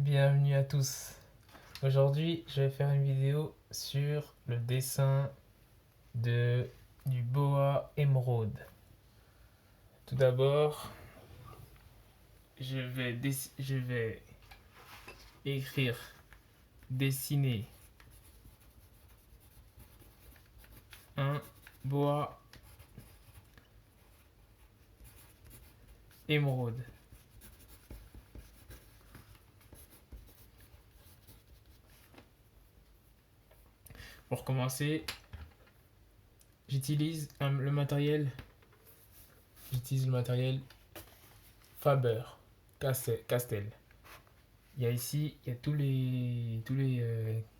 Bienvenue à tous. Aujourd'hui, je vais faire une vidéo sur le dessin du boa émeraude. Tout d'abord, je vais écrire, dessiner un boa émeraude. Pour commencer, j'utilise le matériel Faber Castell. Il y a ici tous les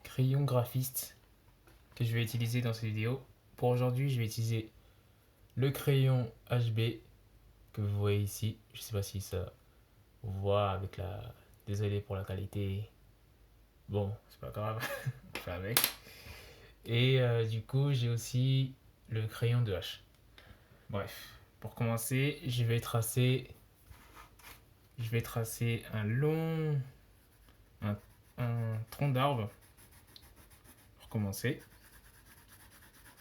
crayons graphistes que je vais utiliser dans cette vidéo. Pour aujourd'hui, je vais utiliser le crayon HB que vous voyez ici. Je sais pas si ça vous voit avec la... Désolé pour la qualité. Bon, c'est pas grave. On fait avec. Et du coup, j'ai aussi le crayon de H. Bref, pour commencer, je vais tracer un tronc d'arbre. Pour commencer,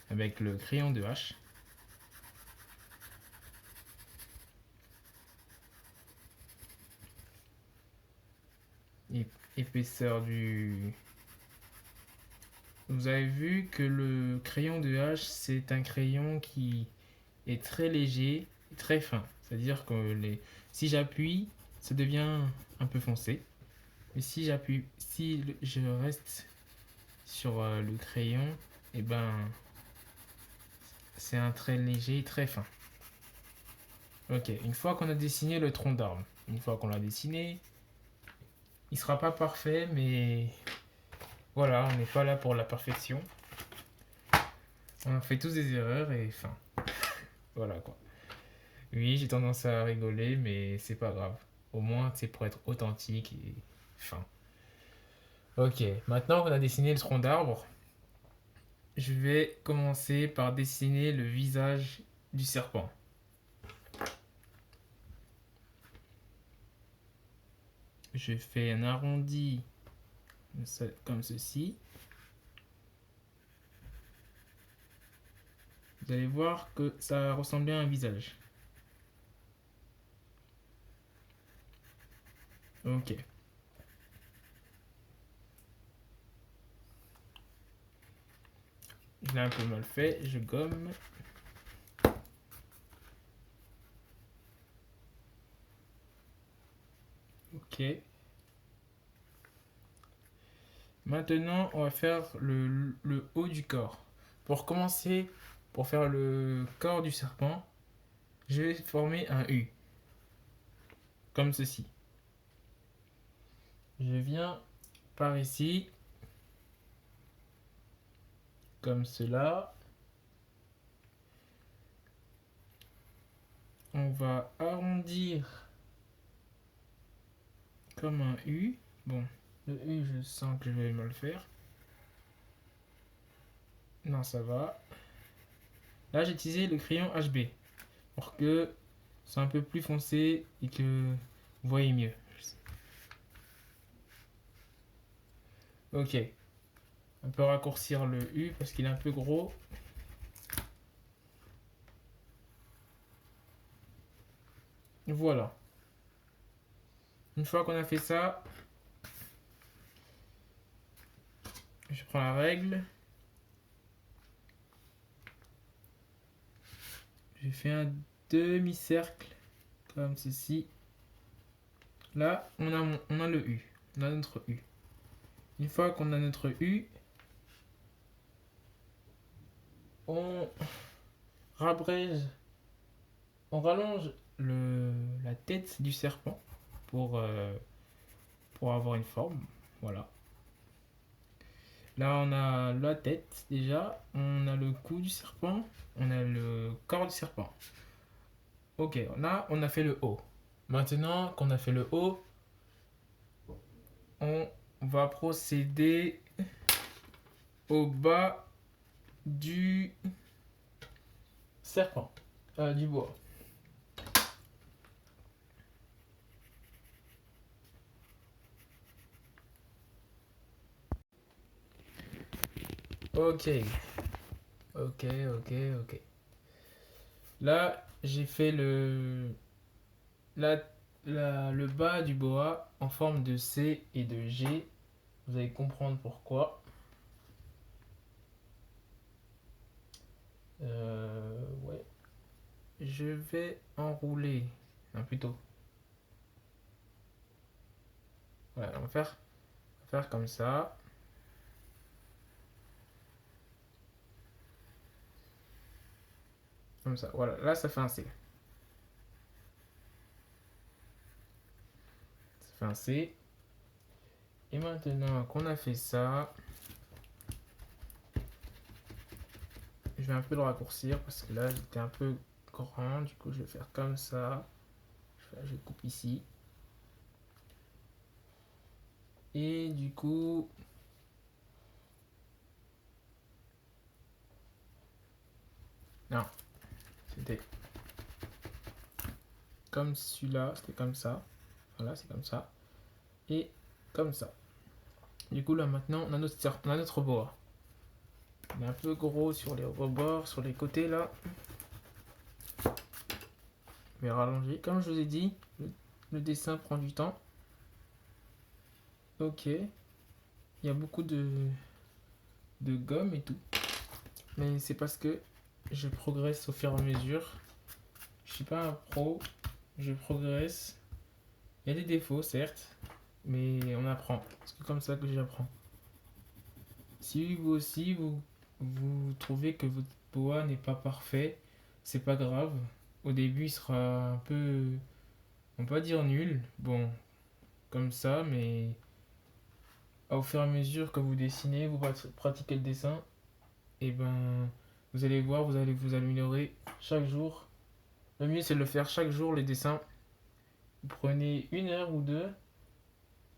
avec le crayon de H. Épaisseur du... Vous avez vu que le crayon de H, c'est un crayon qui est très léger et très fin. C'est-à-dire que si j'appuie, ça devient un peu foncé. Mais si je reste sur le crayon, et ben c'est un trait léger, très fin. Ok, une fois qu'on a dessiné le tronc d'arbre, une fois qu'on l'a dessiné, il sera pas parfait, mais voilà, on n'est pas là pour la perfection. On fait tous des erreurs et fin. Voilà quoi. Oui, j'ai tendance à rigoler, mais c'est pas grave. Au moins, c'est pour être authentique et fin. Ok, maintenant qu'on a dessiné le tronc d'arbre, je vais commencer par dessiner le visage du serpent. Je fais un arrondi comme ceci. Vous allez voir que ça ressemble bien à un visage. Ok. Je l'ai un peu mal fait, je gomme. Ok. Maintenant, on va faire le haut du corps. Pour commencer, pour faire le corps du serpent, je vais former un U. Comme ceci. Je viens par ici. Comme cela. On va arrondir comme un U. Bon, le U, je sens que je vais mal faire. Non, ça va. Là, j'ai utilisé le crayon HB pour que c'est un peu plus foncé et que vous voyez mieux. Ok. On peut raccourcir le U parce qu'il est un peu gros. Voilà. Une fois qu'on a fait ça, je prends la règle. Je fais un demi-cercle comme ceci. Là, on a le U. On a notre U. Une fois qu'on a notre U, on rabrège, on rallonge la tête du serpent pour avoir une forme. Voilà. Là, on a la tête déjà, on a le cou du serpent, on a le corps du serpent. Ok, là, on a fait le haut. Maintenant qu'on a fait le haut, on va procéder au bas du serpent, du bois. Ok, ok, ok, ok. Là, j'ai fait la- le bas du boa en forme de C et de G. Vous allez comprendre pourquoi. Ouais. Je vais enrouler. Non, plutôt. Voilà, on va faire comme ça. Comme ça. Voilà, là, ça fait un C. Ça fait un C. Et maintenant qu'on a fait ça, je vais un peu le raccourcir parce que là, j'étais un peu grand. Du coup, je vais faire comme ça. Je coupe ici. Et du coup, non, c'était comme celui-là, c'était comme ça. Voilà, c'est comme ça. Et comme ça. Du coup, là, maintenant, on a notre boa. Il est un peu gros sur les rebords, sur les côtés, là. Je vais rallonger. Comme je vous ai dit, le dessin prend du temps. Ok. Il y a beaucoup de gomme et tout. Mais c'est parce que je progresse au fur et à mesure. Je suis pas un pro. Je progresse. Il y a des défauts, certes. Mais on apprend. C'est comme ça que j'apprends. Si vous aussi, vous trouvez que votre boa n'est pas parfait, c'est pas grave. Au début, il sera un peu, on peut pas dire nul, bon, comme ça, mais au fur et à mesure que vous dessinez, vous pratiquez le dessin, et ben, vous allez voir, vous allez vous améliorer chaque jour. Le mieux, c'est de le faire chaque jour, les dessins. Vous prenez 1 heure ou 2,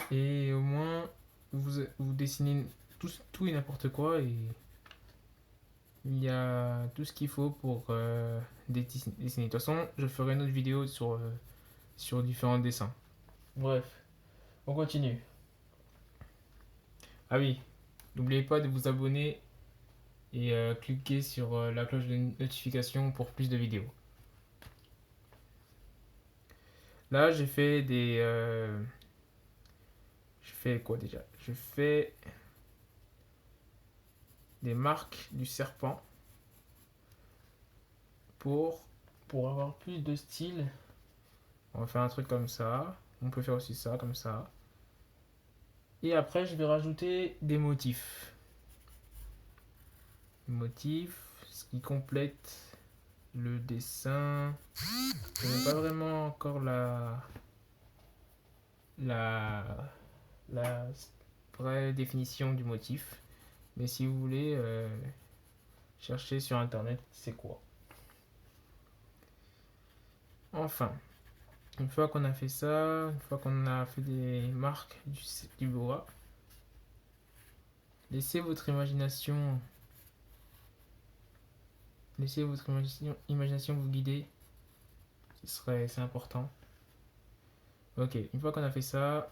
et au moins, vous dessinez tout et n'importe quoi, et il y a tout ce qu'il faut pour dessiner. De toute façon, je ferai une autre vidéo sur différents dessins. Bref, on continue. Ah oui, n'oubliez pas de vous abonner et cliquer sur la cloche de notification pour plus de vidéos. Là, j'ai fait je fais quoi déjà? Je fais des marques du serpent pour, pour avoir plus de style. On va faire un truc comme ça. On peut faire aussi ça, comme ça. Et après, je vais rajouter des motifs. Motif, ce qui complète le dessin. Je n'ai pas vraiment encore la, la vraie définition du motif. Mais si vous voulez chercher sur internet, c'est quoi. Enfin, une fois qu'on a fait ça, une fois qu'on a fait des marques du boa, laissez votre imagination, laissez votre imagination vous guider. C'est important. Ok, une fois qu'on a fait ça,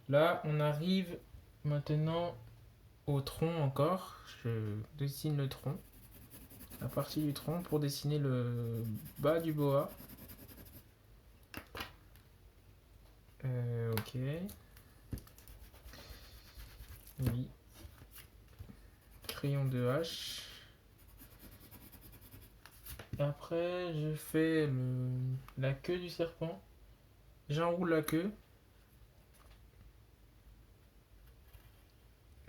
là, on arrive maintenant au tronc encore. Je dessine le tronc, la partie du tronc pour dessiner le bas du boa. Ok. Oui. Crayon de H. Après, je fais la queue du serpent. J'enroule la queue.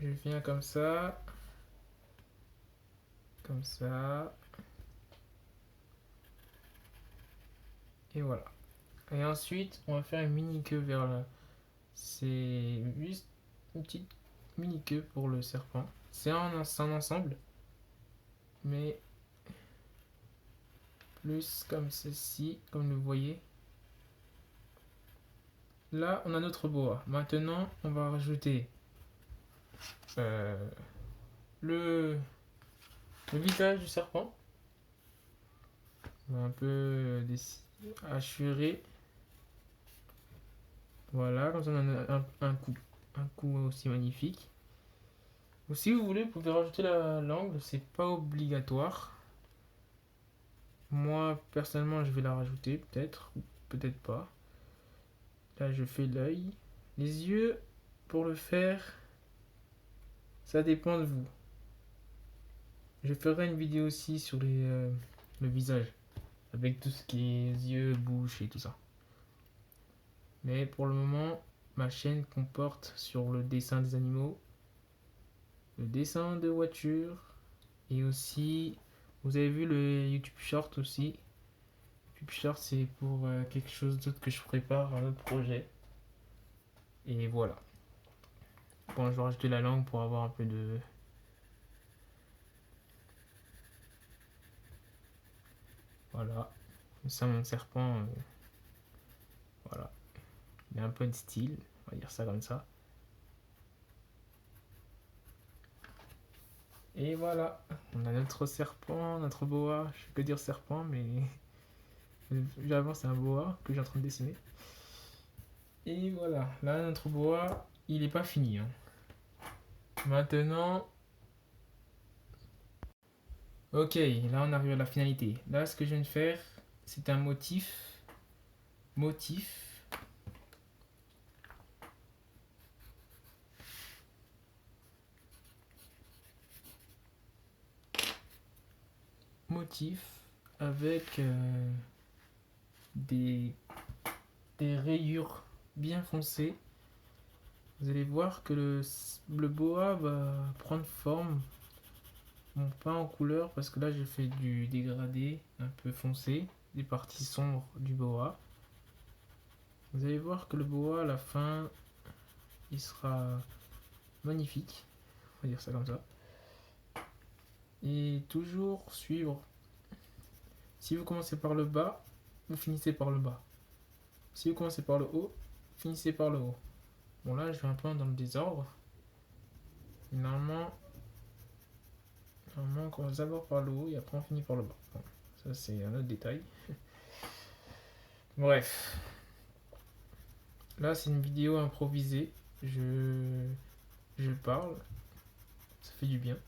Je viens comme ça. Comme ça. Et voilà. Et ensuite, on va faire une mini queue vers là. C'est juste une petite mini queue pour le serpent. C'est un ensemble. Mais plus comme ceci, comme vous voyez. Là, on a notre boa. Maintenant, on va rajouter euh, le, le visage du serpent. On va un peu assurer. Voilà, comme ça on a un coup aussi magnifique. Ou si vous voulez, vous pouvez rajouter l'angle, c'est pas obligatoire. Moi, personnellement, je vais la rajouter, peut-être, ou peut-être pas. Là, je fais l'œil. Les yeux, pour le faire, ça dépend de vous. Je ferai une vidéo aussi sur le visage, avec tout ce qui est yeux, bouche et tout ça. Mais pour le moment, ma chaîne comporte sur le dessin des animaux, le dessin de voitures, et aussi, vous avez vu le YouTube Short aussi. YouTube Short, c'est pour quelque chose d'autre que je prépare, un autre projet. Et voilà. Bon, je vais rajouter la langue pour avoir un peu de... Voilà. Ça, mon serpent, voilà. Il a un peu de style, on va dire ça comme ça. Et voilà, on a notre serpent, notre boa. Je peux dire serpent, mais avant c'est un boa que j'ai en train de dessiner. Et voilà, là notre boa, il n'est pas fini, hein. Maintenant, ok, là on arrive à la finalité. Là, ce que je viens de faire, c'est un motif. Motif. Motif avec des, des rayures bien foncées. Vous allez voir que le boa va prendre forme. Bon, pas en couleur parce que là j'ai fait du dégradé un peu foncé, des parties sombres du boa. Vous allez voir que le boa à la fin il sera magnifique, on va dire ça comme ça. Et toujours suivre. Si vous commencez par le bas, vous finissez par le bas. Si vous commencez par le haut, finissez par le haut. Bon là je vais un peu dans le désordre. Normalement on commence d'abord par le haut et après on finit par le bas. Bon, ça c'est un autre détail. Bref. Là, c'est une vidéo improvisée. Je parle. Ça fait du bien.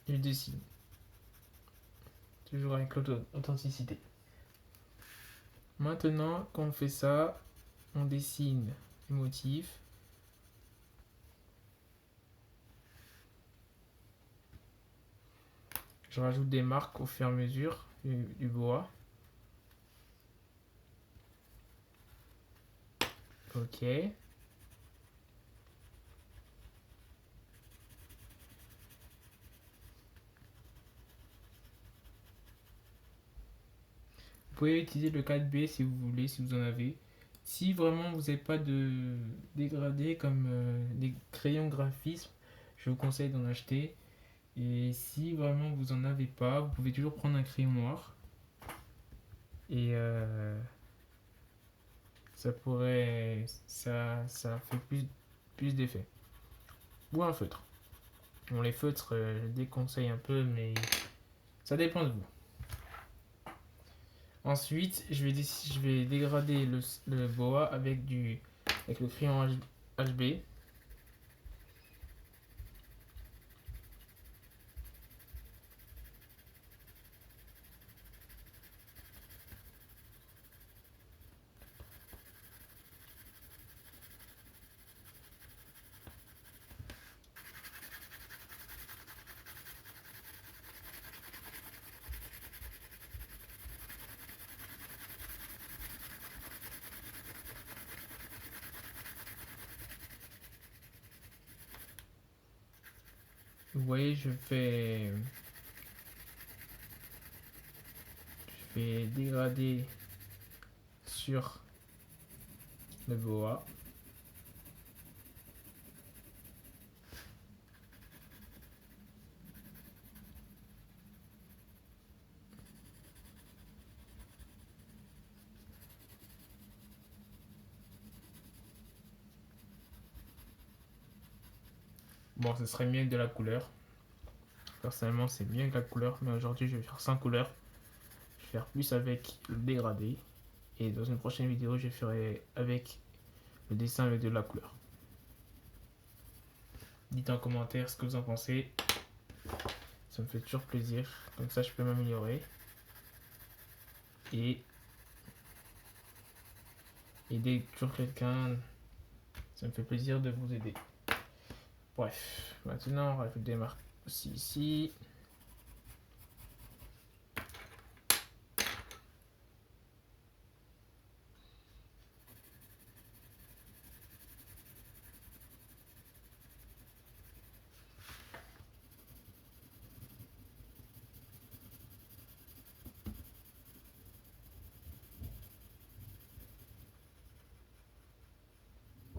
Je dessine. Toujours avec l'authenticité. Maintenant, quand on fait ça, on dessine les motifs. Je rajoute des marques au fur et à mesure du bois. Ok. Vous pouvez utiliser le 4B si vous voulez, si vous en avez. Si vraiment vous n'avez pas de dégradé comme des crayons graphisme, je vous conseille d'en acheter. Et si vraiment vous en avez pas, vous pouvez toujours prendre un crayon noir. Et ça pourrait. Ça fait plus d'effet. Ou un feutre. Bon, les feutres, je déconseille un peu, mais ça dépend de vous. Ensuite, je vais dégrader le boa avec avec le crayon HB. Vous voyez, je vais dégrader sur le boa. Bon, ce serait mieux avec de la couleur. Personnellement, c'est mieux avec la couleur, mais aujourd'hui, je vais faire sans couleur. Je vais faire plus avec le dégradé. Et dans une prochaine vidéo, je ferai avec le dessin avec de la couleur. Dites en commentaire ce que vous en pensez. Ça me fait toujours plaisir. Comme ça, je peux m'améliorer. Et aider toujours quelqu'un, ça me fait plaisir de vous aider. Bref, maintenant, on rajoute des marques aussi ici.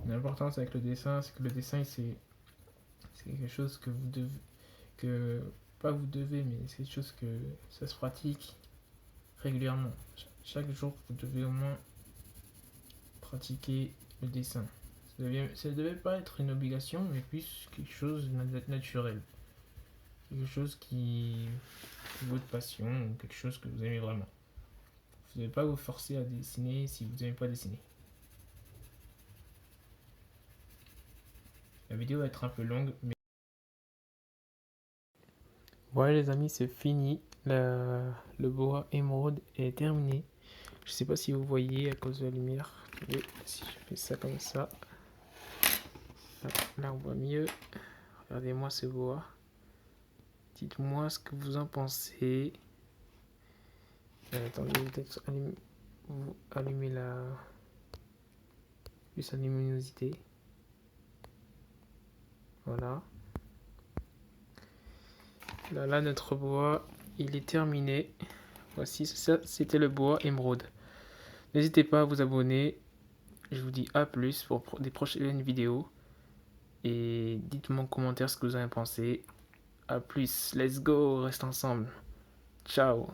L'importance avec le dessin, c'est que le dessin, c'est quelque chose que vous devez, que pas vous devez, mais c'est quelque chose que ça se pratique régulièrement. Chaque jour, vous devez au moins pratiquer le dessin. Ça ne devait pas être une obligation, mais plus quelque chose de naturel. Quelque chose qui est votre passion, ou quelque chose que vous aimez vraiment. Vous ne devez pas vous forcer à dessiner si vous n'aimez pas dessiner. La vidéo va être un peu longue, mais... Voilà les amis, c'est fini. Le bois émeraude est terminé. Je sais pas si vous voyez à cause de la lumière. Mais si je fais ça comme ça, là on voit mieux. Regardez-moi ce bois. Dites-moi ce que vous en pensez. Attendez, peut-être allumer plus la luminosité. Voilà. Là, notre bois, il est terminé. Voici, ça, c'était le bois émeraude. N'hésitez pas à vous abonner. Je vous dis à plus pour des prochaines vidéos. Et dites-moi en commentaire ce que vous en avez pensé. À plus, let's go, reste ensemble. Ciao.